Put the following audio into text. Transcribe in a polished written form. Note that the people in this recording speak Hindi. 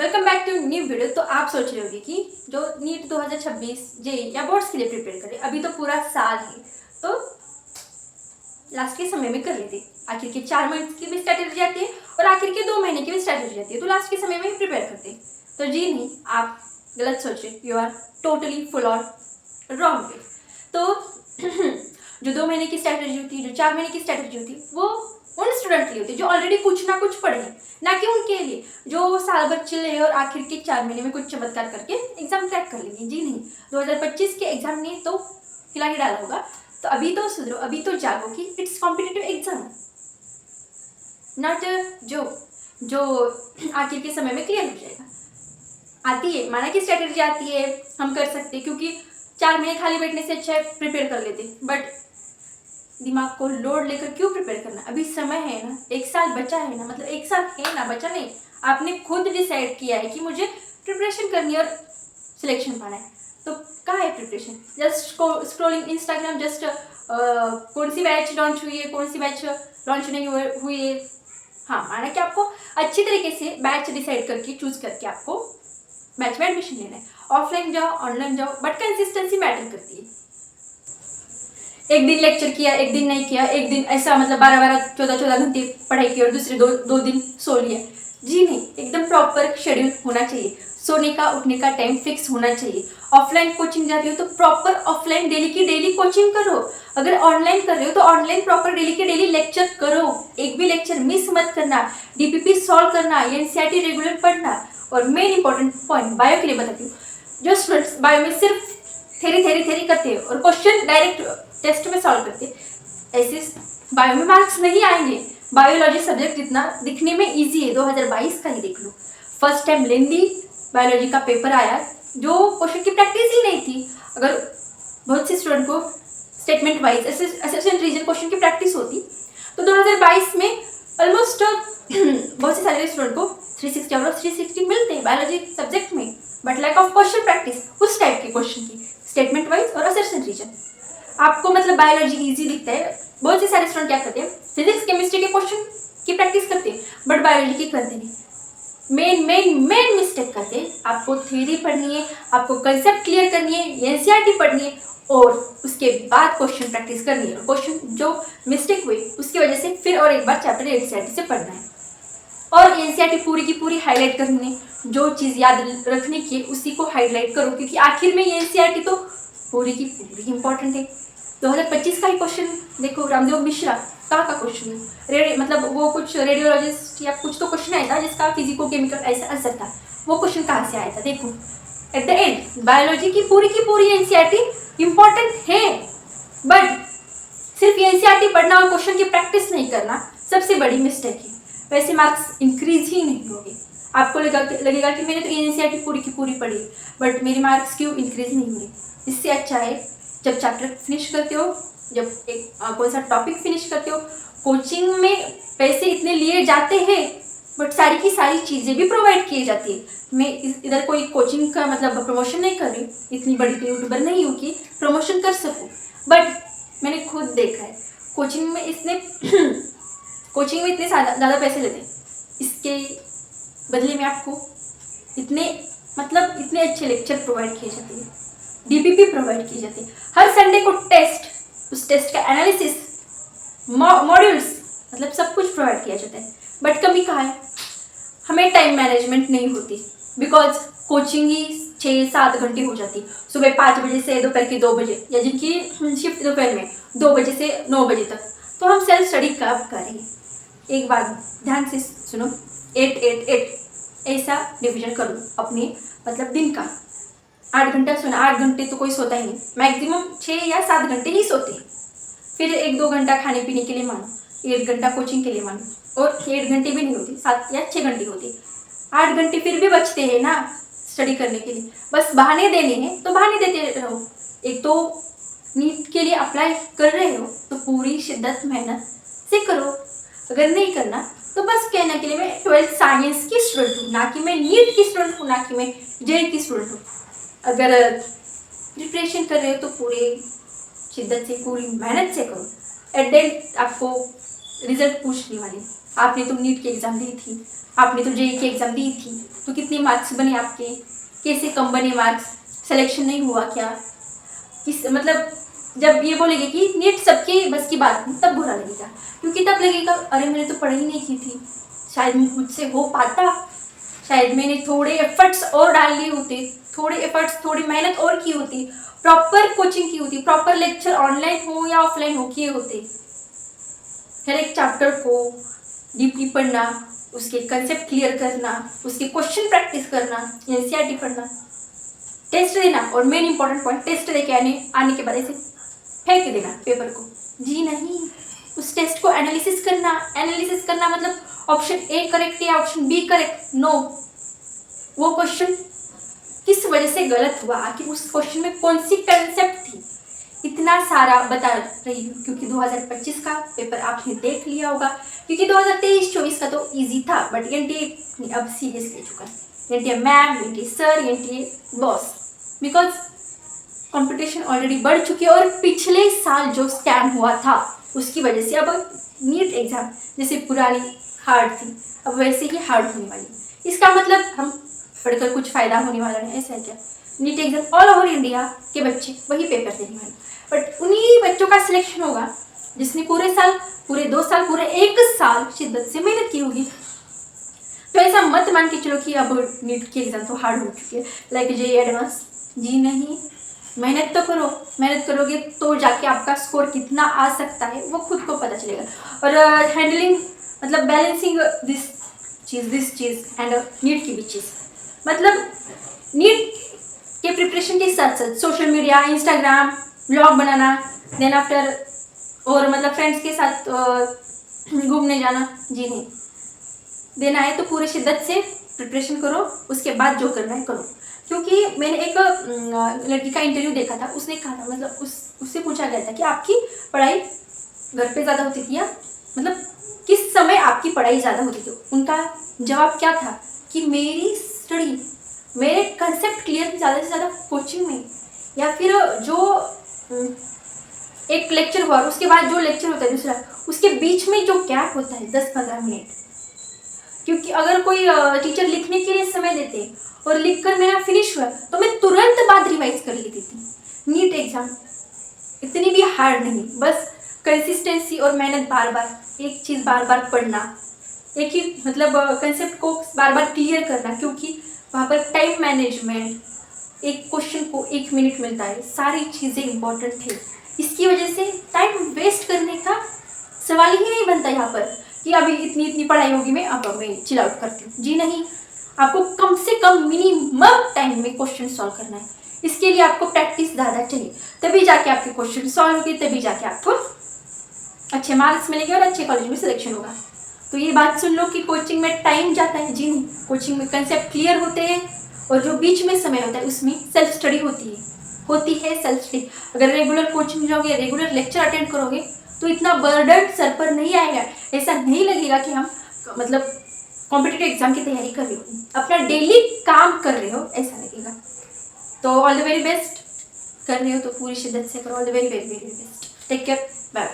Welcome back to new video. तो आप सोच रहे होंगे कि जो नीट 2026 जेई या बोर्ड्स के लिए प्रिपेयर करें, अभी तो पूरा साल है, तो लास्ट के समय में कर लेते। आखिर के 4 महीने की भी स्ट्रैटेजी आती है और आखिर के 2 महीने की भी स्ट्रैटेजी आती है, तो लास्ट के समय में ही प्रिपेयर करते। तो जी नहीं, आप गलत सोच रहे, यू आर टोटली फुल और रॉन्ग वे। तो जो 2 महीने की स्ट्रैटेजी होती है, जो 4 महीने की स्ट्रैटेजी होती है, वो उन स्टूडेंट के लिए होती है जो ऑलरेडी कुछ ना कुछ पढ़े हैं, ना कि उनके लिए जो साल भर चिल्ले और आखिर के 4 महीने में कुछ चमत्कार करके एग्जाम क्रैक कर लेंगे। जी नहीं, 2025 के एग्जाम ने तो खिला ही डाला होगा। तो अभी तो सुधरो, अभी तो जागो कि इट्स कॉम्पिटिटिव एग्जाम, नॉट जो जो आखिर के समय में क्लियर हो जाएगा। आती है, माना कि स्ट्रैटेजी आती है, हम कर सकते हैं, क्योंकि 4 महीने खाली बैठने से अच्छा है प्रिपेयर कर लेते। बट दिमाग को लोड लेकर क्यों प्रिपेयर करना? अभी समय है ना, 1 साल बचा है ना, मतलब 1 साल है ना, बचा नहीं। आपने खुद डिसाइड किया है कि मुझे प्रिपरेशन करनी है और सिलेक्शन पाना है, तो कहाँ है preparation? Just scrolling Instagram, just कौन सी बैच लॉन्च हुई है, कौन सी बैच लॉन्च नहीं हुई है। हाँ, माना कि आपको अच्छी तरीके से बैच डिसाइड करके चूज करके आपको बैच में एडमिशन लेना है। ऑफलाइन जाओ, ऑनलाइन जाओ, बट कंसिस्टेंसी मैटर करती है। एक दिन लेक्चर किया, एक दिन नहीं किया, एक दिन ऐसा मतलब 12-12, 14-14 घंटे पढ़ाई की और दूसरे दो दिन सो लिया। जी नहीं, एकदम प्रॉपर शेड्यूल होना चाहिए। सोने का उठने का टाइम फिक्स होना चाहिए। ऑफलाइन कोचिंग जा रही हो तो प्रॉपर ऑफलाइन डेली की डेली कोचिंग करो। अगर ऑनलाइन कर रहे हो तो ऑनलाइन प्रॉपर डेली के डेली लेक्चर करो। एक भी लेक्चर मिस मत करना। डीपीपी सॉल्व करना, एनसीईआरटी रेगुलर पढ़ना। और मेन इंपॉर्टेंट पॉइंट बायो के लिए बताती हूँ, जो स्टूडेंट्स बायो में सिर्फ थेरी करते हैं और क्वेश्चन डायरेक्ट टेस्ट में सॉल्व करते हैं, ऐसे बायो में मार्क्स नहीं आएंगे। बायोलॉजी सब्जेक्ट जितना दिखने में इजी है, 2022 का ही देख लो, फर्स्ट टाइम लेंदी बायोलॉजी का पेपर आया जो क्वेश्चन की प्रैक्टिस ही नहीं थी। अगर बहुत से स्टूडेंट को statement wise assessment reason question की प्रैक्टिस होती तो 2022 में ऑलमोस्ट बहुत से सारे स्टूडेंट को 360 आउट ऑफ 360 मिलते हैं बायोलॉजी सब्जेक्ट में। But lack of question practice उस टाइप के क्वेश्चन की, स्टेटमेंट वाइज और असेसमेंट रीजन। आपको मतलब बायोलॉजी इजी दिखता है, बहुत से सारे स्टूडेंट क्या करते हैं, फिजिक्स केमिस्ट्री के क्वेश्चन की प्रैक्टिस करते हैं बट बायोलॉजी की करते नहीं। मेन मिस्टेक करते हैं। आपको थ्योरी पढ़नी है, आपको कंसेप्ट क्लियर करनी है, एनसीईआरटी पढ़नी है और उसके बाद क्वेश्चन प्रैक्टिस करनी है। क्वेश्चन जो मिस्टेक हुई उसकी वजह से फिर और एक बार चैप्टर एनसीईआरटी से पढ़ना है और एनसीईआरटी पूरी की पूरी हाईलाइट करनी है। जो चीज़ याद रखने की है उसी को हाईलाइट करो, क्योंकि आखिर में एनसीईआरटी तो पूरी की पूरी इंपॉर्टेंट है। 2025 का ही क्वेश्चन देखो, रामदेव मिश्रा कहाँ का क्वेश्चन है, मतलब वो कुछ रेडियोलॉजिस्ट या कुछ तो क्वेश्चन आया था जिसका फिजिको केमिकल ऐसा आंसर था। वो क्वेश्चन कहाँ से आया था? देखो, एट द एंड बायोलॉजी की पूरी एनसीईआरटी इंपॉर्टेंट है, बट सिर्फ एनसीईआरटी पढ़ना और क्वेश्चन की प्रैक्टिस नहीं करना सबसे बड़ी मिस्टेक है। वैसे मार्क्स इंक्रीज ही नहीं होंगे। आपको लगेगा कि मैंने तो एनसीईआरटी पूरी की पूरी पढ़ी बट मेरे मार्क्स क्यों इंक्रीज नहीं हुए। इससे अच्छा है जब चैप्टर फिनिश करते हो, जब एक कौन सा टॉपिक फिनिश करते हो, कोचिंग में पैसे इतने लिए जाते हैं बट सारी की सारी चीज़ें भी प्रोवाइड की जाती है। मैं इधर कोई कोचिंग का मतलब प्रमोशन नहीं कर रही हूँ, इतनी बड़ी यूट्यूबर नहीं हूँ कि प्रमोशन कर सकूँ, बट मैंने खुद देखा है कोचिंग में इतने ज़्यादा पैसे लेते हैं, इसके बदले में आपको इतने अच्छे लेक्चर प्रोवाइड किए जाते हैं, डीपीपी प्रोवाइड की जाती है, हर संडे को टेस्ट, उस टेस्ट का एनालिसिस, मॉड्यूल्स, मतलब सब कुछ प्रोवाइड किया जाता है। बट कमी कहाँ है? हमें टाइम मैनेजमेंट नहीं होती, बिकॉज कोचिंग ही 6-7 घंटे हो जाती, सुबह 5 बजे से दोपहर के 2 बजे, या जिनकी शिफ्ट दोपहर में 2 बजे से 9 बजे तक। तो हम सेल्फ स्टडी कब करेंगे? एक बात ध्यान से सुनो, 8-8-8 ऐसा डिवीजन करो अपने मतलब दिन का। 8 घंटा सोना, 8 घंटे तो कोई सोता ही नहीं, मैक्सिमम 6 या 7 घंटे ही सोते हैं। फिर 1-2 घंटा खाने पीने के लिए मानो, 1 घंटा कोचिंग के लिए मानो, और 8 घंटे भी नहीं होती, 7 या 6 घंटे होती। 8 घंटे फिर भी बचते हैं ना स्टडी करने के लिए, बस बहाने देने हैं तो बहाने देते रहो। एक तो नीट के लिए अप्लाई कर रहे हो तो पूरी शिद्दत मेहनत से करो, अगर नहीं करना तो बस कहने के लिए मैं 12th साइंस की स्टूडेंट हूँ, ना कि मैं नीट की स्टूडेंट हूँ, ना कि मैं जेई की स्टूडेंट हूँ। अगर प्रिपरेशन कर रहे हो तो पूरी शिद्दत से, पूरी मेहनत से करो, एट द एंड आपको रिजल्ट पूछने वाले। आपने तो नीट की एग्ज़ाम दी थी, आपने तो जेई की एग्ज़ाम दी थी, तो कितने मार्क्स बने आपके, कैसे कम बने मार्क्स, सिलेक्शन नहीं हुआ क्या, किस मतलब जब ये बोलेंगे कि नीट सबके बस की बात नहीं, तब बुरा लगेगा, क्योंकि तब लगेगा अरे मैंने तो पढ़ाई नहीं की थी, शायद मुझसे हो पाता, शायद मैंने थोड़े एफर्ट्स और डाल लिए होते, थोड़े एफर्ट्स थोड़ी मेहनत और की होती, प्रॉपर कोचिंग की होती, प्रॉपर लेक्चर ऑनलाइन हो या ऑफलाइन हो किए होते, हर एक चैप्टर को डीपली पढ़ना, उसके कंसेप्ट क्लियर करना, उसके क्वेश्चन प्रैक्टिस करना, एनसीईआरटी पढ़ना, टेस्ट देना, और मेन इंपॉर्टेंट पॉइंट टेस्ट देके आने के बाद ऐसे फेंक देना पेपर को, जी नहीं, उस टेस्ट को एनालिसिस करना मतलब ऑप्शन ए करेक्ट या ऑप्शन बी करेक्ट, नो, वो क्वेश्चन किस वजह से गलत हुआ, आखिर उस क्वेश्चन में कौन सी कंसेप्ट थी, इतना सारा बता रही हूँ क्योंकि 2025 का पेपर आपने देख लिया होगा, क्योंकि 2023-24 का तो इजी था, बट एनटीए अब सीरियस ले चुका है, NTA ma'am, NTA sir, NTA boss, because competition already बढ़ चुकी है, और पिछले साल जो स्कैम हुआ था उसकी वजह से अब नीट एग्जाम जैसे पुरानी हार्ड थी अब वैसे ही हार्ड होने वाली, इसका मतलब हम पढ़कर कुछ फ़ायदा होने वाला नहीं, ऐसा है क्या, NEET exam all over India के बच्चे वही पेपर देने वाले, बट उन्हीं बच्चों का सिलेक्शन होगा जिसने पूरे 2 साल, पूरे 1 साल शिद्दत से मेहनत की होगी। तो ऐसा मत मान के चलो कि अब नीट की एग्ज़ाम तो हार्ड हो चुकी है, लाइक जेईई एडवांस, जी नहीं, मेहनत तो करो, मेहनत करोगे तो जाके आपका स्कोर कितना आ सकता है वो खुद को पता चलेगा, और हैंडलिंग मतलब बैलेंसिंग दिस चीज़ एंड नीट की भी चीज़, मतलब नीट के प्रिपरेशन के साथ साथ सोशल मीडिया, इंस्टाग्राम, ब्लॉग बनाना, देन आफ्टर और मतलब फ्रेंड्स के साथ घूमने जाना, जी नहीं, देना है तो पूरी शिद्दत से प्रिपरेशन करो, उसके बाद जो करना है करो, क्योंकि मैंने एक लड़की का इंटरव्यू देखा था, उसने कहा था मतलब उससे पूछा गया था कि आपकी पढ़ाई घर पे ज़्यादा होती थी या मतलब किस समय आपकी पढ़ाई ज़्यादा होती थी, उनका जवाब क्या था कि मेरी स्टडी, मेरे कंसेप्ट क्लियर ज़्यादा से ज़्यादा कोचिंग में, या फिर जो एक लेक्चर हुआ उसके बाद जो लेक्चर होता है दूसरा, उसके बीच में जो गैप होता है 10-15 मिनट, क्योंकि अगर कोई टीचर लिखने के लिए समय देते और लिखकर मेरा फिनिश हुआ तो मैं तुरंत बाद रिवाइज कर लेती थी। नीट एग्जाम इतनी भी हार्ड नहीं, बस कंसिस्टेंसी और मेहनत, बार बार एक चीज़ बार बार पढ़ना, एक ही मतलब कंसेप्ट को बार बार क्लियर करना, क्योंकि वहाँ पर टाइम मैनेजमेंट, एक क्वेश्चन को 1 मिनट मिलता है, सारी चीज़ें इंपॉर्टेंट है, इसकी वजह से टाइम वेस्ट करने का सवाल ही नहीं बनता यहाँ पर कि अभी इतनी पढ़ाई होगी अब मैं चिल आउट करती हूँ, जी नहीं, आपको कम से कम मिनिमम टाइम में क्वेश्चन सॉल्व करना है, इसके लिए आपको प्रैक्टिस ज़्यादा चाहिए, तभी जाके आपके क्वेश्चन सॉल्व होंगे, तभी जाके आपको अच्छे मार्क्स मिलेंगे और अच्छे कॉलेज में सिलेक्शन होगा। तो ये बात सुन लो कि कोचिंग में टाइम जाता है, जी नहीं, कोचिंग में कंसेप्ट क्लियर होते हैं, और जो बीच में समय होता है उसमें सेल्फ स्टडी होती है सेल्फ स्टडी। अगर रेगुलर कोचिंग जाओगे, रेगुलर लेक्चर अटेंड करोगे तो इतना बर्डन सर पर नहीं आएगा, ऐसा नहीं लगेगा कि हम मतलब कॉम्पिटिटिव एग्जाम की तैयारी कर रहे हो, अपना डेली काम कर रहे हो ऐसा लगेगा। तो ऑल द वेरी बेस्ट, कर रहे हो तो पूरी शिद्दत से करो, all the very very very best, take care, bye.